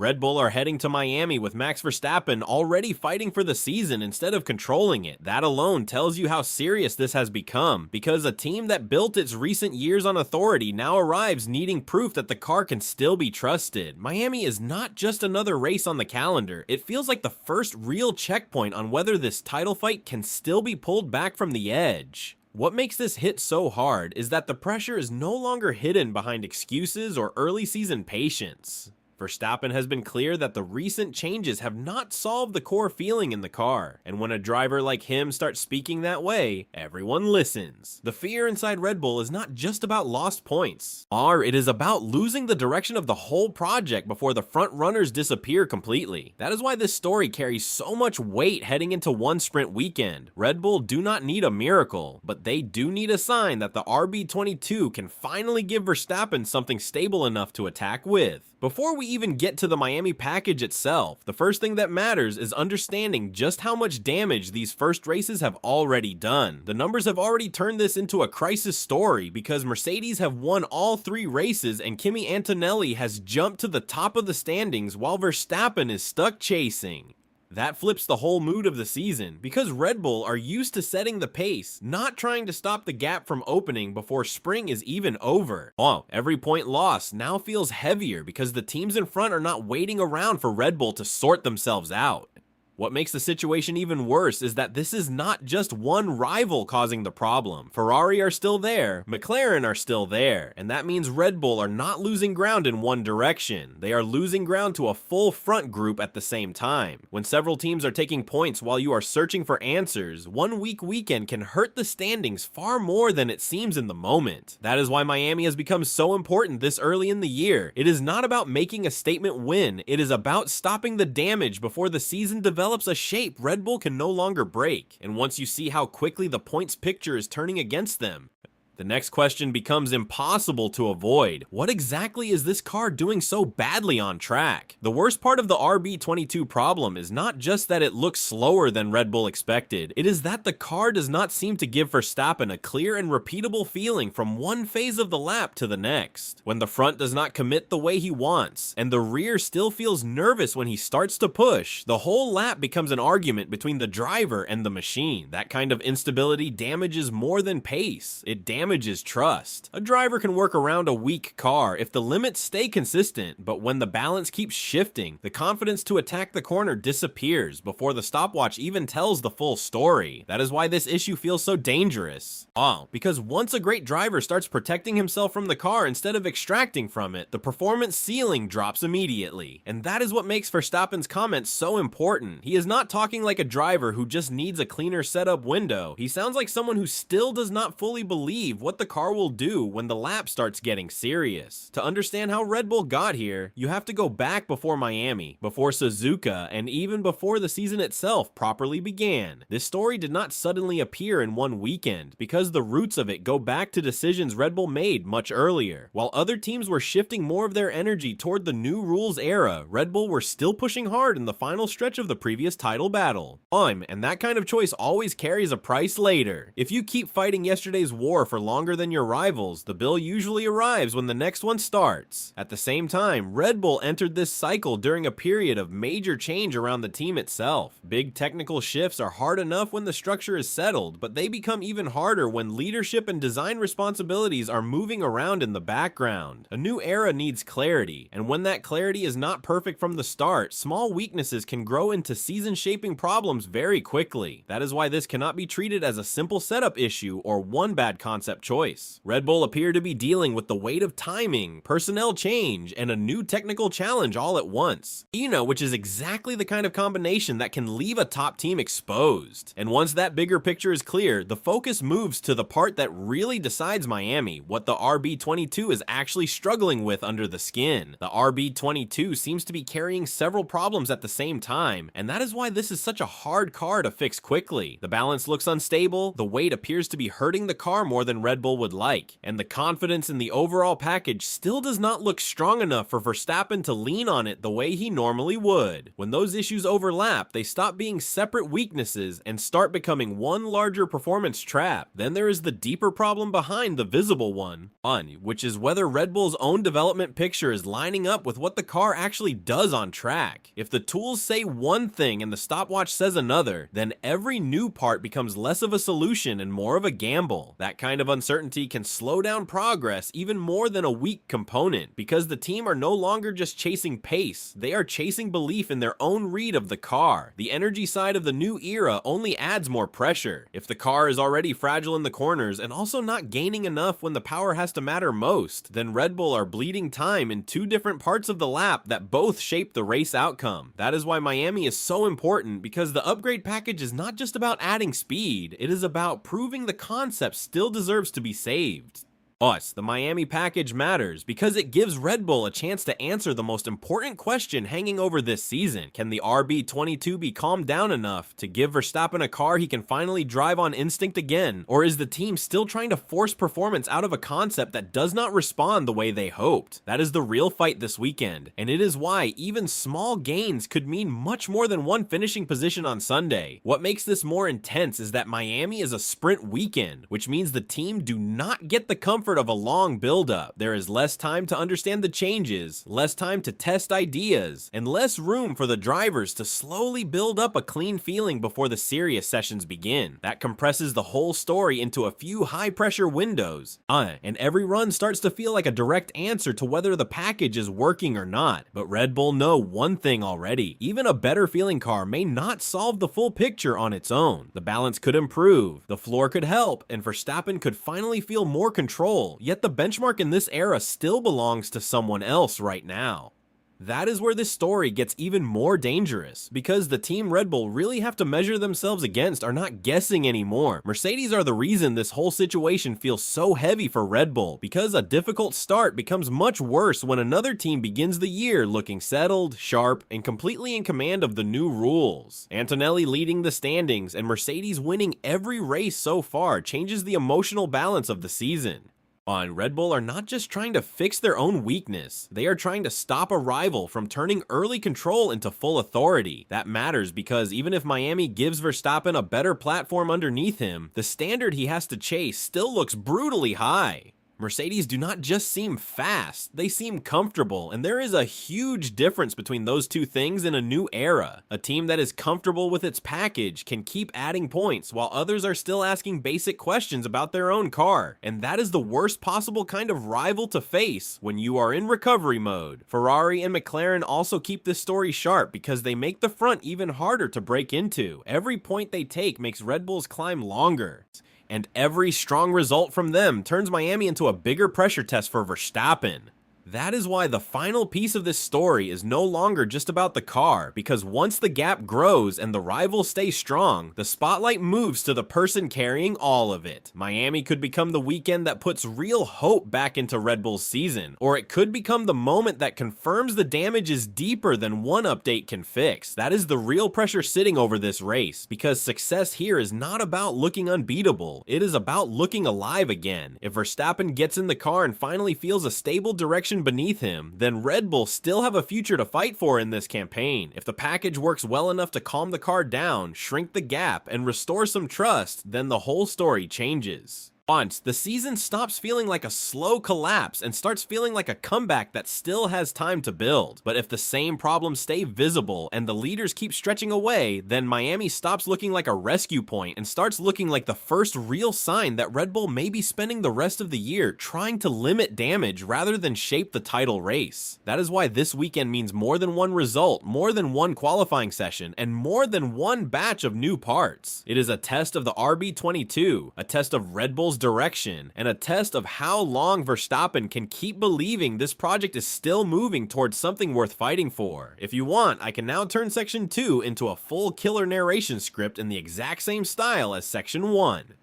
Red Bull are heading to Miami with Max Verstappen already fighting for the season instead of controlling it. That alone tells you how serious this has become, because a team that built its recent years on authority now arrives needing proof that the car can still be trusted. Miami is not just another race on the calendar, it feels like the first real checkpoint on whether this title fight can still be pulled back from the edge. What makes this hit so hard is that the pressure is no longer hidden behind excuses or early season patience. Verstappen has been clear that the recent changes have not solved the core feeling in the car, and when a driver like him starts speaking that way, everyone listens. The fear inside Red Bull is not just about lost points, it is about losing the direction of the whole project before the front runners disappear completely. That is why this story carries so much weight heading into one sprint weekend. Red Bull do not need a miracle, but they do need a sign that the RB22 can finally give Verstappen something stable enough to attack with. Before we even get to the Miami package itself, the first thing that matters is understanding just how much damage these first races have already done. The numbers have already turned this into a crisis story because Mercedes have won all 3 races and Kimi Antonelli has jumped to the top of the standings while Verstappen is stuck chasing. That flips the whole mood of the season, because Red Bull are used to setting the pace, not trying to stop the gap from opening before spring is even over. Every point lost now feels heavier because the teams in front are not waiting around for Red Bull to sort themselves out. What makes the situation even worse is that this is not just one rival causing the problem. Ferrari are still there, McLaren are still there, and that means Red Bull are not losing ground in one direction. They are losing ground to a full front group at the same time. When several teams are taking points while you are searching for answers, one weak weekend can hurt the standings far more than it seems in the moment. That is why Miami has become so important this early in the year. It is not about making a statement win, it is about stopping the damage before the season develops a shape Red Bull can no longer break. And once you see how quickly the points picture is turning against them, the next question becomes impossible to avoid. What exactly is this car doing so badly on track? The worst part of the RB22 problem is not just that it looks slower than Red Bull expected, it is that the car does not seem to give Verstappen a clear and repeatable feeling from one phase of the lap to the next. When the front does not commit the way he wants, and the rear still feels nervous when he starts to push, the whole lap becomes an argument between the driver and the machine. That kind of instability damages more than pace. It damages trust. A driver can work around a weak car if the limits stay consistent, but when the balance keeps shifting, the confidence to attack the corner disappears before the stopwatch even tells the full story. That is why this issue feels so dangerous. Because once a great driver starts protecting himself from the car instead of extracting from it, the performance ceiling drops immediately. And that is what makes Verstappen's comments so important. He is not talking like a driver who just needs a cleaner setup window. He sounds like someone who still does not fully believe what the car will do when the lap starts getting serious. To understand how Red Bull got here, you have to go back before Miami, before Suzuka, and even before the season itself properly began. This story did not suddenly appear in one weekend, because the roots of it go back to decisions Red Bull made much earlier. While other teams were shifting more of their energy toward the new rules era, Red Bull were still pushing hard in the final stretch of the previous title battle. And that kind of choice always carries a price later. If you keep fighting yesterday's war for longer than your rivals, the bill usually arrives when the next one starts. At the same time, Red Bull entered this cycle during a period of major change around the team itself. Big technical shifts are hard enough when the structure is settled, but they become even harder when leadership and design responsibilities are moving around in the background. A new era needs clarity, and when that clarity is not perfect from the start, small weaknesses can grow into season-shaping problems very quickly. That is why this cannot be treated as a simple setup issue or one bad concept choice. Red Bull appear to be dealing with the weight of timing, personnel change, and a new technical challenge all at once. Which is exactly the kind of combination that can leave a top team exposed. And once that bigger picture is clear, the focus moves to the part that really decides Miami, what the RB22 is actually struggling with under the skin. The RB22 seems to be carrying several problems at the same time, and that is why this is such a hard car to fix quickly. The balance looks unstable, the weight appears to be hurting the car more than Red Bull would like, and the confidence in the overall package still does not look strong enough for Verstappen to lean on it the way he normally would. When those issues overlap, they stop being separate weaknesses and start becoming one larger performance trap. Then there is the deeper problem behind the visible one, which is whether Red Bull's own development picture is lining up with what the car actually does on track. If the tools say one thing and the stopwatch says another, then every new part becomes less of a solution and more of a gamble. That kind of uncertainty can slow down progress even more than a weak component, because the team are no longer just chasing pace, they are chasing belief in their own read of the car. The energy side of the new era only adds more pressure. If the car is already fragile in the corners and also not gaining enough when the power has to matter most, then Red Bull are bleeding time in two different parts of the lap that both shape the race outcome. That is why Miami is so important, because the upgrade package is not just about adding speed, it is about proving the concept still deserves to be saved. The Miami package matters because it gives Red Bull a chance to answer the most important question hanging over this season. Can the RB22 be calmed down enough to give Verstappen a car he can finally drive on instinct again? Or is the team still trying to force performance out of a concept that does not respond the way they hoped? That is the real fight this weekend, and it is why even small gains could mean much more than one finishing position on Sunday. What makes this more intense is that Miami is a sprint weekend, which means the team do not get the comfort of a long build-up. There is less time to understand the changes, less time to test ideas, and less room for the drivers to slowly build up a clean feeling before the serious sessions begin. That compresses the whole story into a few high-pressure windows, and every run starts to feel like a direct answer to whether the package is working or not. But Red Bull know one thing already: even a better feeling car may not solve the full picture on its own. The balance could improve, the floor could help, and Verstappen could finally feel more control. Yet the benchmark in this era still belongs to someone else right now. That is where this story gets even more dangerous, because the team Red Bull really have to measure themselves against are not guessing anymore. Mercedes are the reason this whole situation feels so heavy for Red Bull, because a difficult start becomes much worse when another team begins the year looking settled, sharp, and completely in command of the new rules. Antonelli leading the standings and Mercedes winning every race so far changes the emotional balance of the season. Red Bull are not just trying to fix their own weakness, they are trying to stop a rival from turning early control into full authority. That matters because even if Miami gives Verstappen a better platform underneath him, the standard he has to chase still looks brutally high. Mercedes do not just seem fast, they seem comfortable, and there is a huge difference between those two things in a new era. A team that is comfortable with its package can keep adding points, while others are still asking basic questions about their own car, and that is the worst possible kind of rival to face when you are in recovery mode. Ferrari and McLaren also keep this story sharp because they make the front even harder to break into. Every point they take makes Red Bull's climb longer, and every strong result from them turns Miami into a bigger pressure test for Verstappen. That is why the final piece of this story is no longer just about the car, because once the gap grows and the rivals stay strong, the spotlight moves to the person carrying all of it. Miami could become the weekend that puts real hope back into Red Bull's season, or it could become the moment that confirms the damage is deeper than one update can fix. That is the real pressure sitting over this race, because success here is not about looking unbeatable, it is about looking alive again. If Verstappen gets in the car and finally feels a stable direction beneath him, then Red Bull still have a future to fight for in this campaign. If the package works well enough to calm the car down, shrink the gap, and restore some trust, then the whole story changes. Once the season stops feeling like a slow collapse and starts feeling like a comeback that still has time to build. But if the same problems stay visible and the leaders keep stretching away, then Miami stops looking like a rescue point and starts looking like the first real sign that Red Bull may be spending the rest of the year trying to limit damage rather than shape the title race. That is why this weekend means more than one result, more than one qualifying session, and more than one batch of new parts. It is a test of the RB22, a test of Red Bull's direction, and a test of how long Verstappen can keep believing this project is still moving towards something worth fighting for. If you want, I can now turn section 2 into a full killer narration script in the exact same style as section 1.